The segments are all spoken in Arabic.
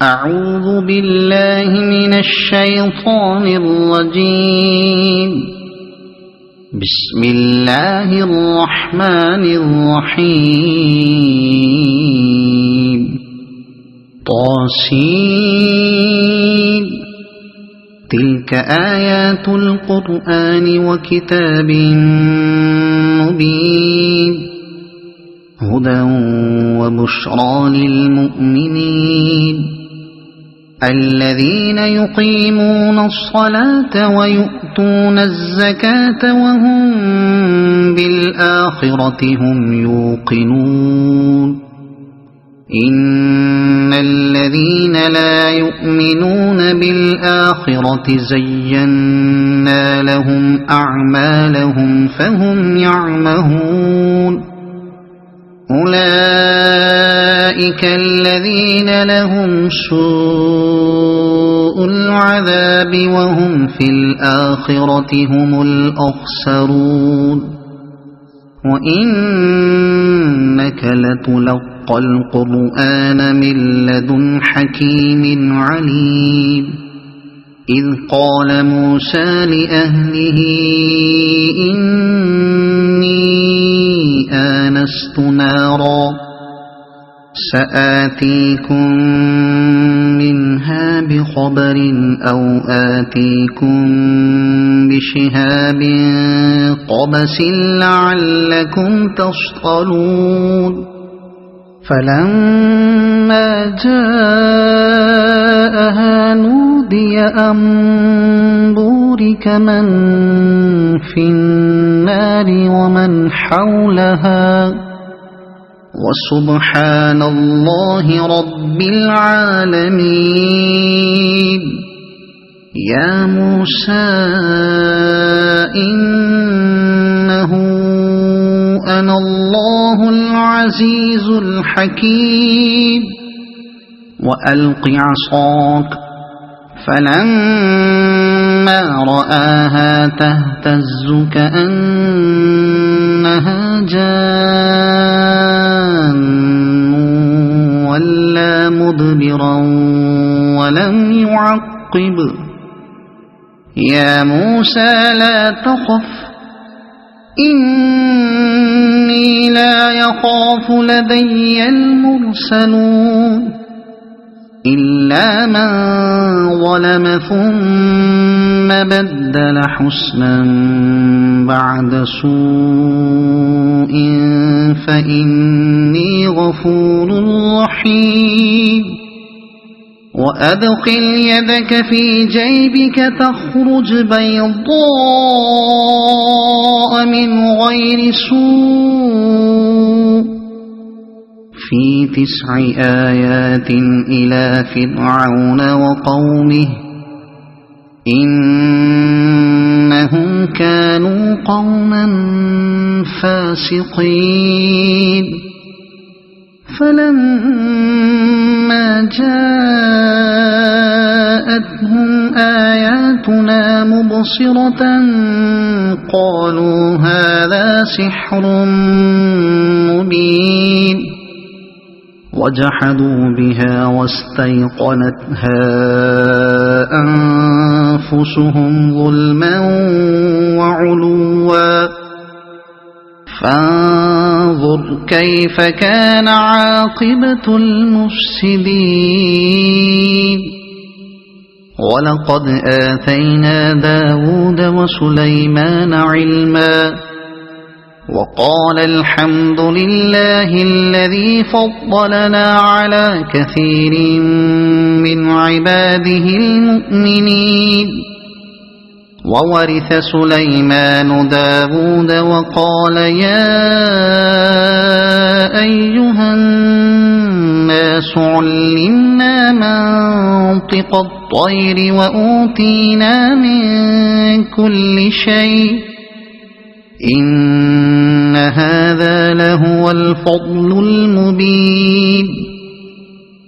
أعوذ بالله من الشيطان الرجيم. بسم الله الرحمن الرحيم. طاسين. تلك آيات القرآن وكتاب مبين، هدى وبشرى للمؤمنين الذين يقيمون الصلاة ويؤتون الزكاة وهم بالآخرة هم يوقنون. إن الذين لا يؤمنون بالآخرة زينا لهم أعمالهم فهم يعمهون. أولئك الذين لهم سوء العذاب وهم في الآخرة هم الأخسرون. وإنك لتلقى القرآن من لدن حكيم عليم. إذ قال موسى لأهله إني آنست نارا سآتيكم منها بخبر أو آتيكم بشهاب قبس لعلكم تصطلون. فلما جاءها نودي أن بورك من في النار ومن حولها وسبحان الله رب العالمين. يا موسى إنه أنا الله العزيز الحكيم. وألق عصاك. فلما رآها تهتز كأنها جان ولا مدبرا ولم يعقب. يا موسى لا تخف إني لا يخاف لدي المرسلون إلا من ظلم ثم بدل حسنا بعد سوء فإني غفور رحيم. وأدخل يدك في جيبك تخرج بيضاء من غير سوء في 9 آيات إلى فرعون وقومه إنهم كانوا قوما فاسقين. فلما جاءتهم آياتنا مبصرة قالوا هذا سحر مبين. وجحدوا بها واستيقنتها أنفسهم ظلما وعلوا فانظر كيف كان عاقبة المفسدين. ولقد آتينا داود وسليمان علما وقال الحمد لله الذي فضلنا على كثير من عباده المؤمنين. وورث سليمان داود وقال يا أيها الناس علمنا منطق الطير وأوتينا من كل شيء إن هذا لهو الفضل المبين.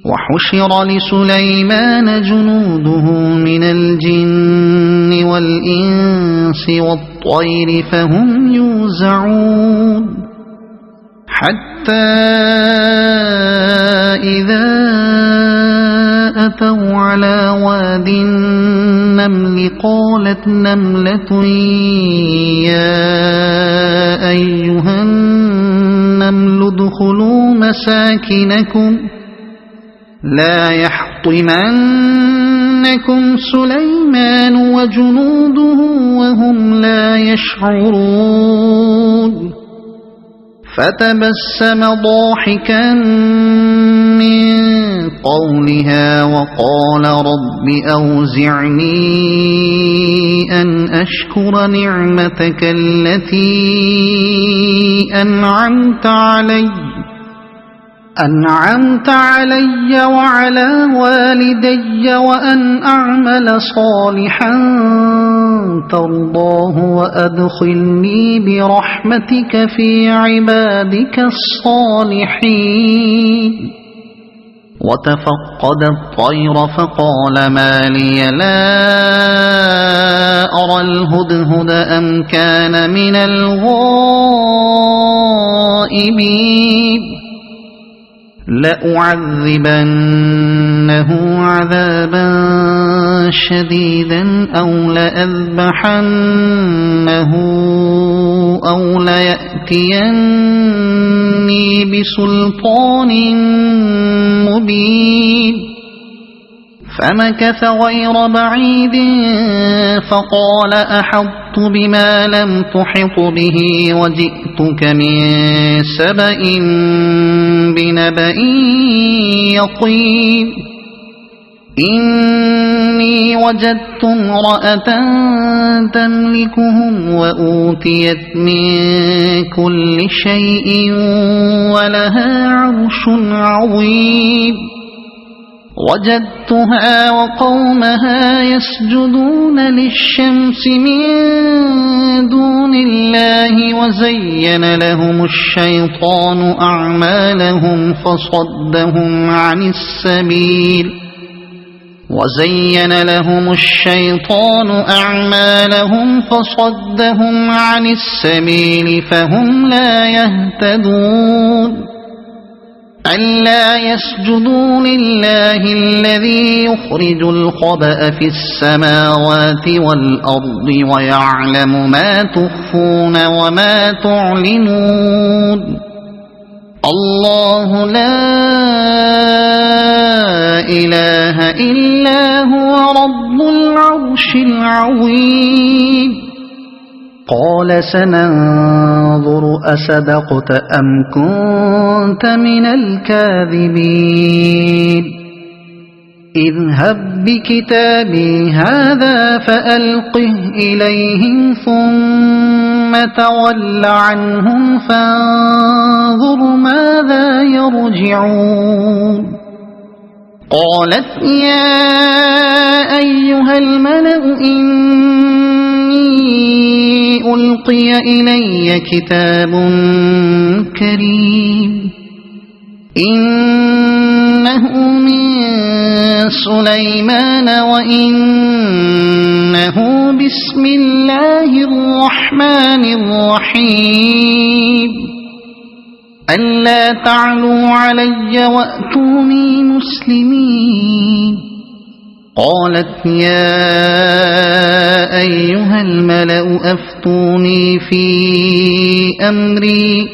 وحشر لسليمان جنوده من الجن والإنس والطير فهم يوزعون حتى إذا أتوا على واد النمل قالت نملة يا أيها النمل ادخلوا مساكنكم لا يحطمنكم سليمان وجنوده وهم لا يشعرون فتبسم ضاحكا من قولها وقال رب أوزعني أن أشكر نعمتك التي أنعمت علي وعلى والدي وأن أعمل صالحا ترضاه وأدخلني برحمتك في عبادك الصالحين وتفقد الطير فقال ما لي لا أرى الهدهد أم كان من الغائبين لأعذبنه عذابا شديدا أو لأذبحنه أو ليأتيني بسلطان مبين فمكث غير بعيد فقال أحطت بما لم تحط به وجئتك من سبأ بنبأ يقين إني وجدت امرأة تملكهم وأوتيت من كل شيء ولها عرش عظيم وجدتها وقومها يسجدون للشمس من دون الله وزين لهم الشيطان أعمالهم فصدهم عن السبيل فهم لا يهتدون ألا يسجدوا لله الذي يخرج الخبأ في السماوات والأرض ويعلم ما تخفون وما تعلنون الله لا إله إلا هو رب العرش العظيم قال سننظر أصدقت أم كنت من الكاذبين اذهب بكتابي هذا فألقه إليهم ثم تول عنهم فانظر ماذا يرجعون قالت يا أيها الملأ إني ألقي إلي كتاب كريم إنه من سليمان وإنه بسم الله الرحمن الرحيم ألا تعلوا علي وأتوني مسلمين قالت يا أيها الملأ أفتوني في أمري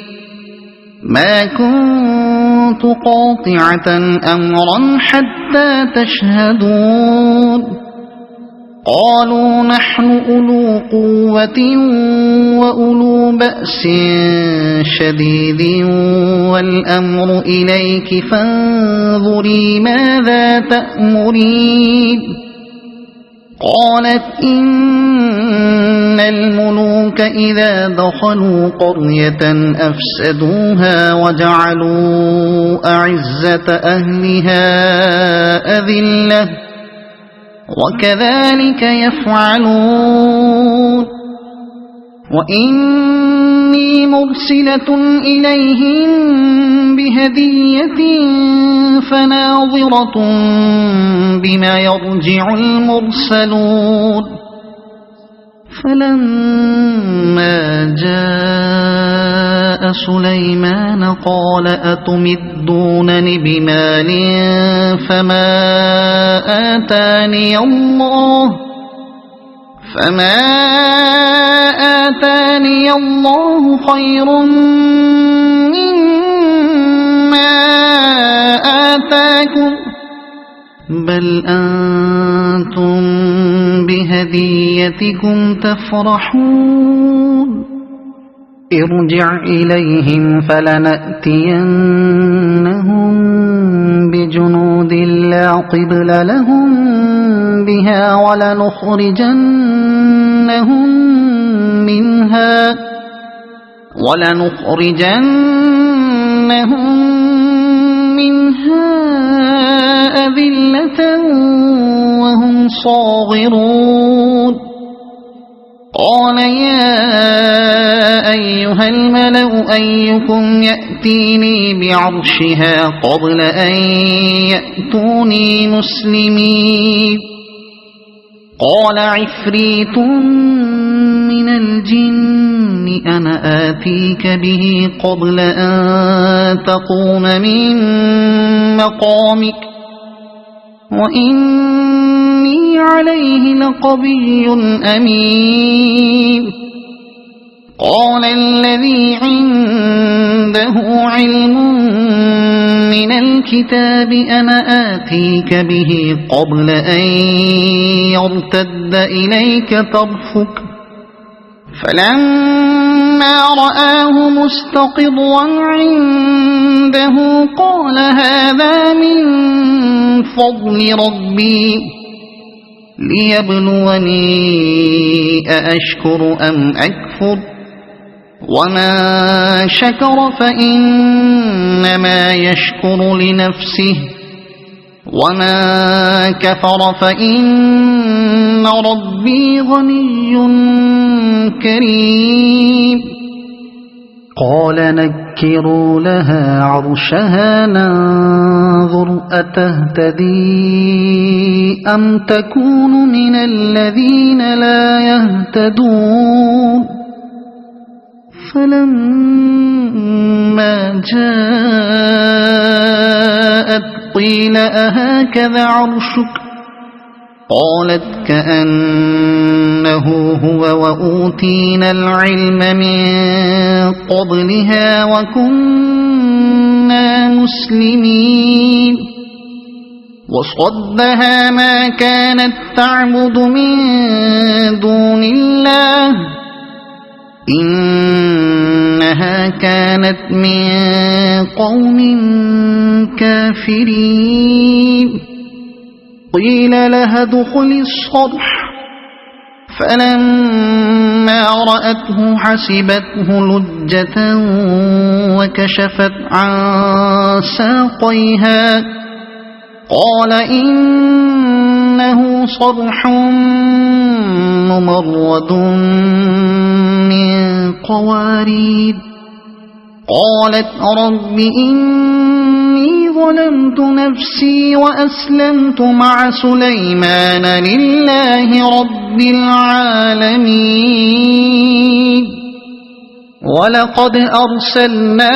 ما كنت قاطعة أمرا حتى تشهدون قالوا نحن أولو قوة وأولو بأس شديد والأمر إليك فانظري ماذا تأمرين قالت إن الملوك إذا دخلوا قرية أفسدوها وجعلوا أعزة أهلها أذلة وكذلك يفعلون وإني مرسلة إليهم بهدية فناظرة بما يرجع المرسلون فلما جاء سليمان قال أتمدونني بمال فما آتاني الله خير مما آتاكم بل أنتم بهديتكم تفرحون ارجع إليهم فلنأتينهم بجنود لا قبل لهم بها ولنخرجنهم منها أذلة وهم صاغرون قال يا أيها الملأ أيكم يأتيني بعرشها قبل أن يأتوني مسلمين قال عفريت من الجن أنا آتيك به قبل أن تقوم من مقامك وإني عليه لقوي أمين قال الذي عنده علم من الكتاب أنا آتيك به قبل أن يرتد إليك طرفك فلما رآه مستقرا عنده قال هذا من فضل ربي ليبلوني أأشكر أم أكفر ومن شكر فإنما يشكر لنفسه ومن كفر فإن ربي غني كريم قال نكروا لها عرشها ننظر أتهتدي أم تكون من الذين لا يهتدون فلما جاءت قيل أهكذا عرشك قالت كأنه هو وأوتينا العلم من قبلها وكنا مسلمين وصدها ما كانت تعبد من دون الله إنها كانت من قوم كافرين قيل لها ادخل الصرح فلما رأته حسبته لجة وكشفت عن ساقيها قال إنه صرح ممرد من قوارير قالت رب إني ظلمت نفسي وأسلمت مع سليمان لله رب العالمين ولقد أرسلنا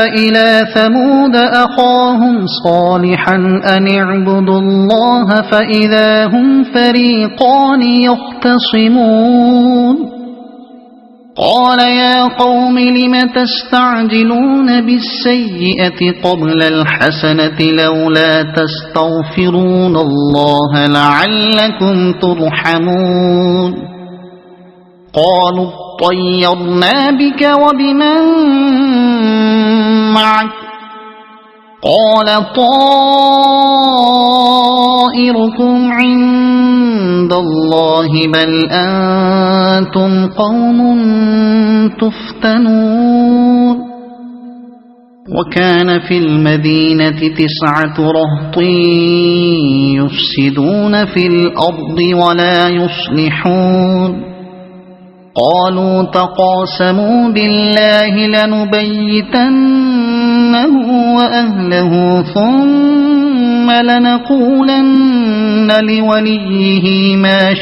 إلى ثمود أخاهم صالحا أن اعبدوا الله فإذا هم فريقان يختصمون قال يا قوم لم تستعجلون بالسيئة قبل الحسنة لولا تستغفرون الله لعلكم ترحمون قالوا اطيرنا بك وبمن معك قال طائركم عند الله بل أنتم قوم تفتنون وكان في المدينة 9 رهط يفسدون في الأرض ولا يصلحون قالوا تقاسموا بالله لنبيتنه وأهله ثم ثم لنقولن لوليه ما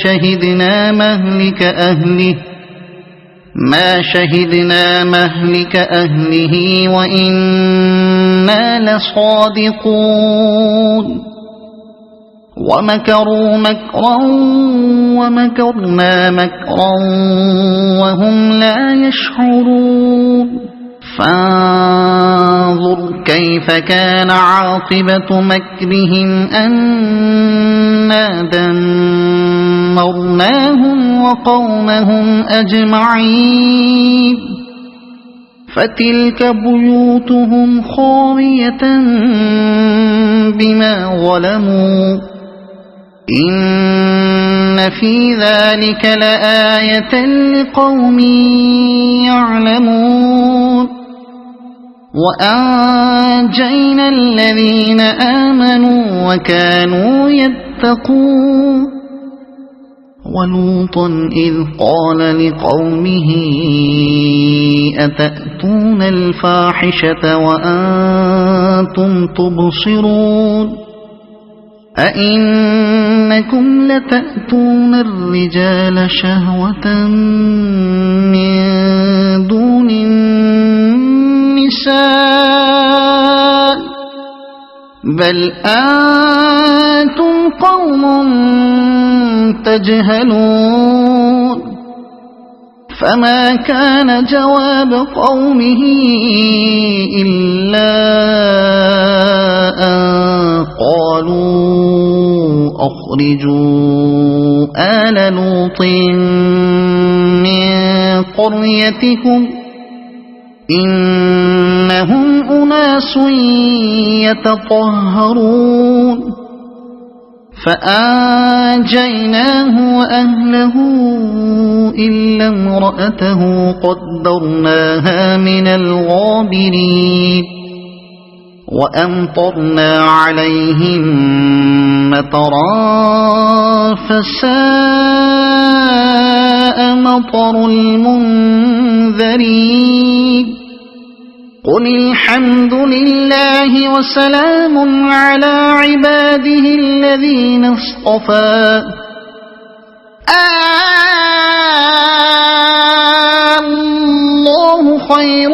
شهدنا مهلك أهله وإنا لصادقون ومكروا مكرا ومكرنا مكرا وهم لا يشعرون فانظر كيف كان عاقبة مكرهم أنا دمرناهم وقومهم أجمعين فتلك بيوتهم خاوية بما ظلموا إن في ذلك لآية لقوم يعلمون وأنجينا الذين آمنوا وكانوا يتقون ولوطا إذ قال لقومه أتأتون الفاحشة وأنتم تبصرون أئنكم لتأتون الرجال شهوة من دون النساء بل أنتم قوم تجهلون فما كان جواب قومه إلا أن قالوا أخرجوا آل لوط من قريتكم إنهم أناس يتطهرون فأنجيناه وأهله إلا امرأته قدرناها من الغابرين وأمطرنا عليهم مطرا فساء مطر المنذرين قل الحمد لله وسلام على عباده الذين اصطفى الله خير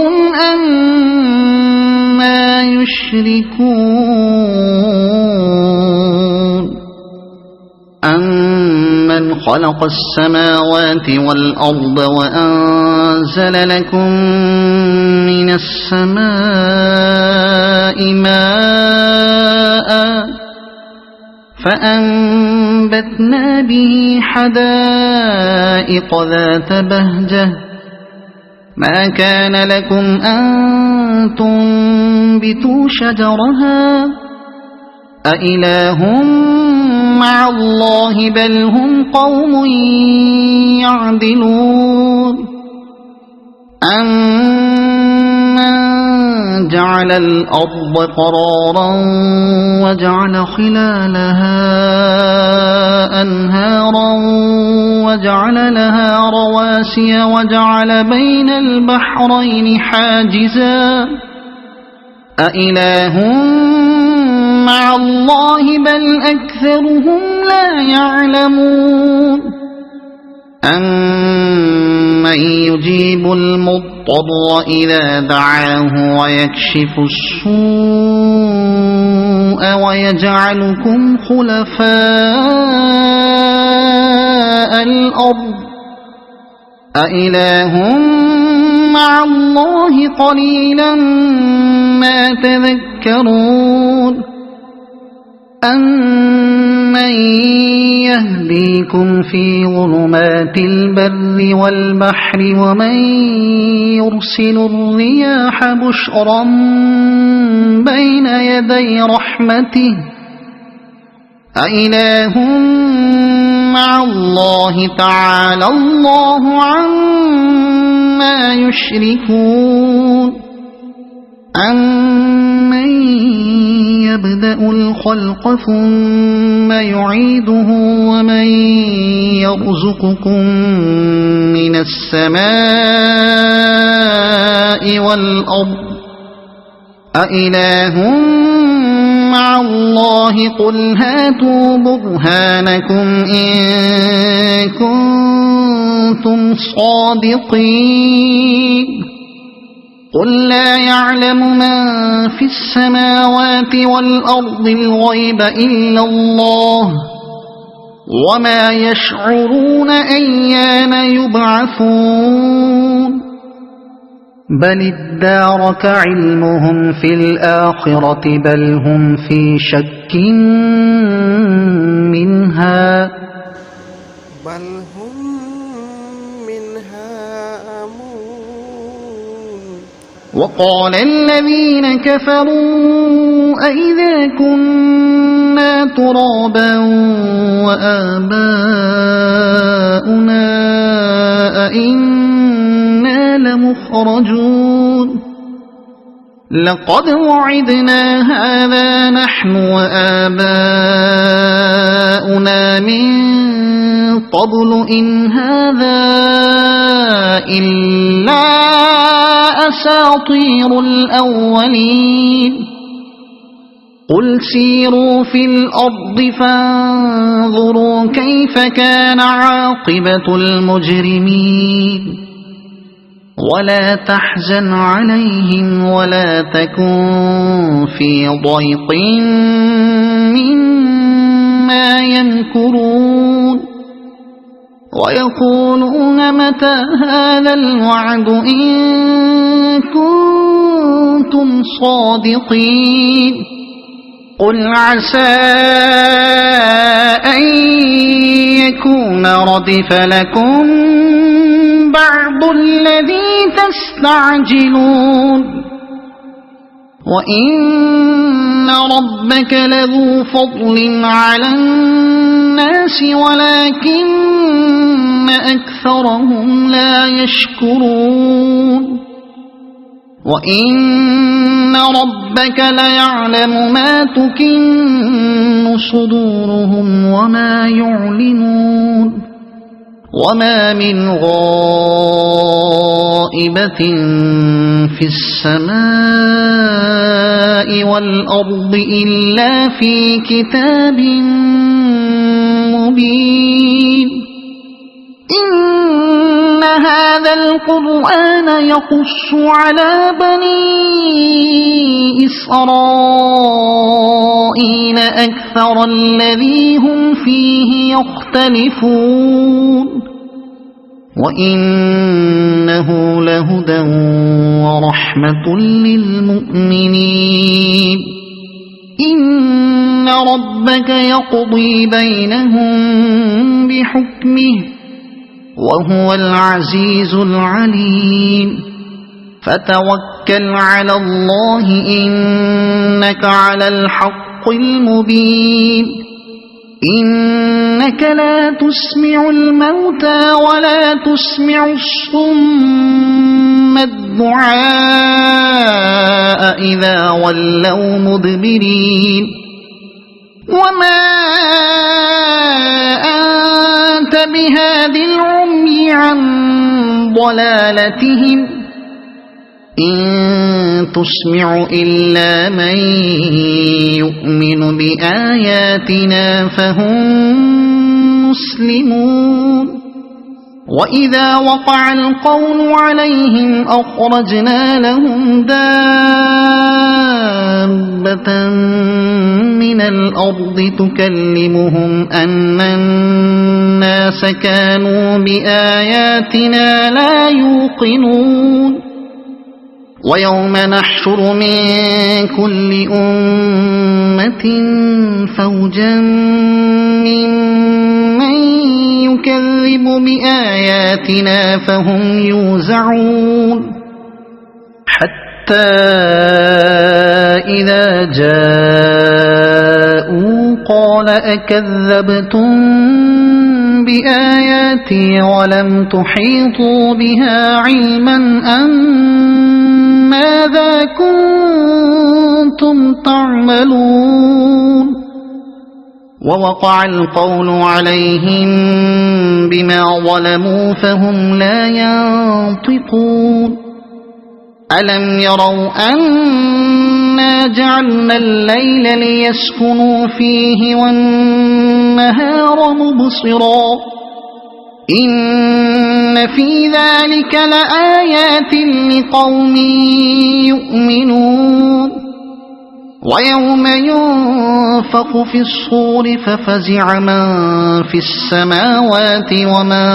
أما يشركون أمن خلق السماوات والأرض وأنزل لكم من السماء ماء فأنبتنا به حدائق ذات بهجة ما كان لكم أن تنبتوا شجرها أإله مع الله بل هم قوم يعدلون أمن جعل الأرض قرارا وجعل خلالها أنهارا وجعل لها رواسي وجعل بين البحرين حاجزا أإله مع الله بل أكثرهم لا يعلمون أمن يجيب المضطر إذا دعاه ويكشف السوء ويجعلكم خلفاء الأرض أإله مع الله قليلا ما تذكرون أمن يهديكم في ظلمات البر والبحر ومن يرسل الرياح بشرا بين يدي رحمته أإله مع الله تعالى الله عما يشركون أمن يبدأ الخلق ثم يعيده ومن يرزقكم من السماء والأرض أإله مع الله قل هاتوا برهانكم إن كنتم صادقين قل لا يعلم من في السماوات والأرض الغيب إلا الله وما يشعرون أيان يبعثون بل ادارك علمهم في الآخرة بل هم في شك منها بل هم منها آمون وقال الذين كفروا أئذا كنا ترابا وآباؤنا أئنا لمخرجون لقد وعدنا هذا نحن وآباؤنا من قبل إن هذا إلا أساطير الأولين قل سيروا في الأرض فانظروا كيف كان عاقبة المجرمين ولا تحزن عليهم ولا تكن في ضيق مما يمكرون ويقولون متى هذا الوعد إن كنتم صادقين قل عسى أن يكون ردف لكم بعض الذي تستعجلون وإن ربك لذو فضل على الناس ولكن أكثرهم لا يشكرون وإن ربك ليعلم ما تكن صدورهم وما يعلنون وما من غائبة في السماء والأرض إلا في كتاب مبين إن هذا القرآن يقص على بني إسرائيل أكثر الذي هم فيه يختلفون وإنه لهدى ورحمة للمؤمنين إن ربك يقضي بينهم بحكمه وهو العزيز العليم فتوكل على الله إنك على الحق المبين إنك لا تسمع الموتى ولا تسمع الصم الدعاء إذا ولوا مدبرين وما أنت بهاد العمي عن ضلالتهم إن تسمع إلا من يؤمن بآياتنا فهم مسلمون وإذا وقع القول عليهم أخرجنا لهم دابة من الأرض تكلمهم أن الناس كانوا بآياتنا لا يوقنون ويوم نحشر من كل أمة فوجا ممن يكذب بآياتنا فهم يوزعون حتى إذا جاءوا قال أكذبتم بآياتي ولم تحيطوا بها علما أم ماذا كنتم تعملون ووقع القول عليهم بما ظلموا فهم لا ينطقون ألم يروا أن إنا جعلنا الليل ليسكنوا فيه والنهار مبصرا إن في ذلك لآيات لقوم يؤمنون ويوم ينفخ في الصور ففزع من في السماوات ومن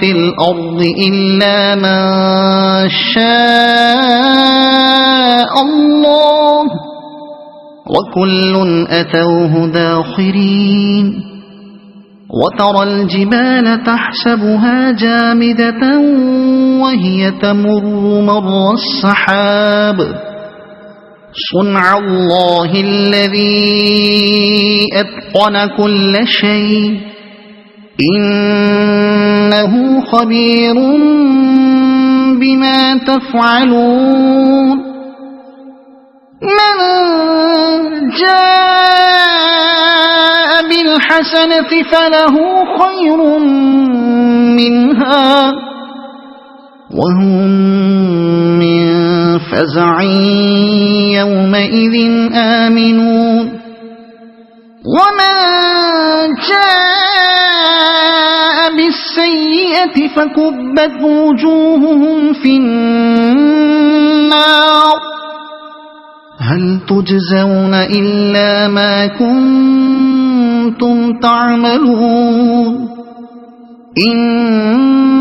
في الأرض إلا من شاء الله وكل أتوه داخرين وترى الجبال تحسبها جامدة وهي تمر مر السحاب صنع الله الذي أتقن كل شيء إنه خبير بما تفعلون من جاء بالحسنة فله خير منها وهم من فزع يومئذ آمنون ومن جاء بالسيئة فكبت وجوههم في النار هل تجزون إلا ما كنتم تعملون إنما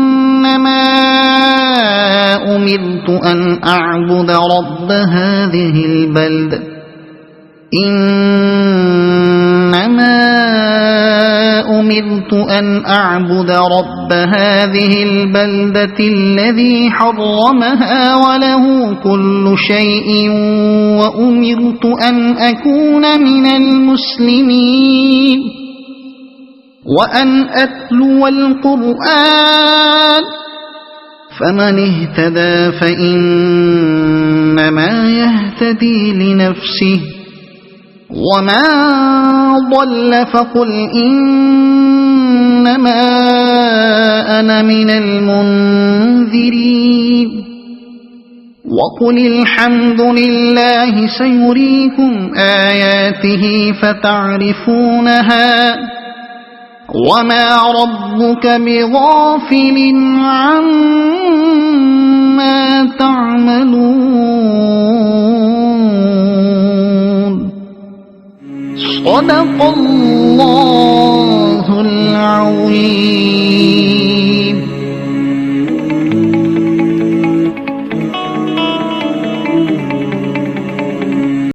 أمرت أن أعبد رب هذه البلدة إنما أمرت أن أعبد رب هذه البلدة الذي حرمها وله كل شيء وأمرت أن أكون من المسلمين وأن أتلو القرآن فمن اهتدى فإنما يهتدي لنفسه ومن ضل فقل إنما أنا من المنذرين وقل الحمد لله سيريكم آياته فتعرفونها وما ربك بغافل عما تعملون صدق الله